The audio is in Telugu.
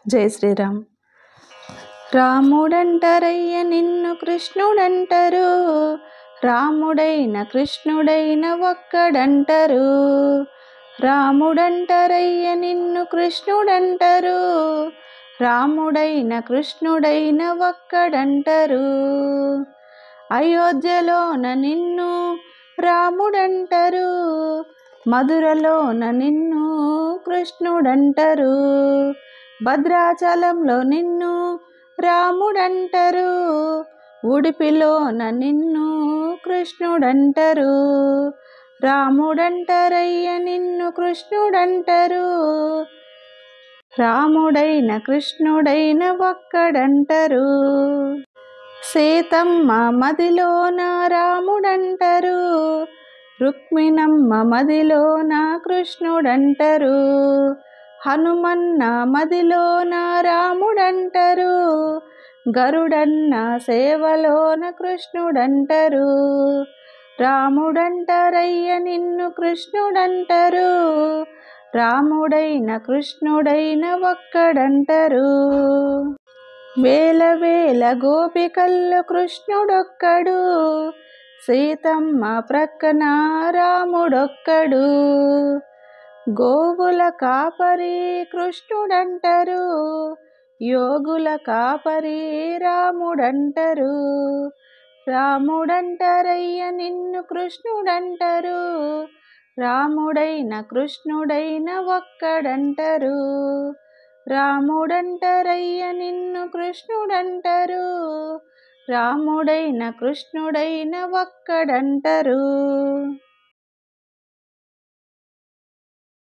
జై శ్రీరామ్. రాముడంటరయ్య నిన్ను కృష్ణుడంటరు, రాముడైన కృష్ణుడైన ఒక్కడంటరు. రాముడంటరయ్య నిన్ను కృష్ణుడంటరు, రాముడైన కృష్ణుడైన ఒక్కడంటరు. అయోధ్యలోన నిన్ను రాముడంటరు, మధురలోన నిన్ను కృష్ణుడంటరు. భద్రాచలంలో నిన్ను రాముడంటరు, ఉడిపిలోన నిన్ను కృష్ణుడంటరు. రాముడంటరయ్య నిన్ను కృష్ణుడంటరు, రాముడైన కృష్ణుడైన ఒక్కడంటరు. సీతమ్మ మదిలోన రాముడంటరు, రుక్మిణమ్మ మదిలోన కృష్ణుడంటరు. హనుమన్న మదిలోన రాముడంటరు, గరుడన్న సేవలోన కృష్ణుడంటరు. రాముడంటరయ్య నిన్ను కృష్ణుడంటరు, రాముడైన కృష్ణుడైన ఒక్కడంటరు. వేల వేల గోపికల్లో కృష్ణుడొక్కడు, సీతమ్మ ప్రక్కన రాముడొక్కడు. గోవుల కాపరి కృష్ణుడంటరు, యోగుల కాపరి రాముడంటరు. రాముడంటరయ్య నిన్ను కృష్ణుడంటరు, రాముడైన కృష్ణుడైన ఒక్కడంటరు. రాముడంటరయ్య నిన్ను కృష్ణుడంటరు, రాముడైన కృష్ణుడైన ఒక్కడంటరు.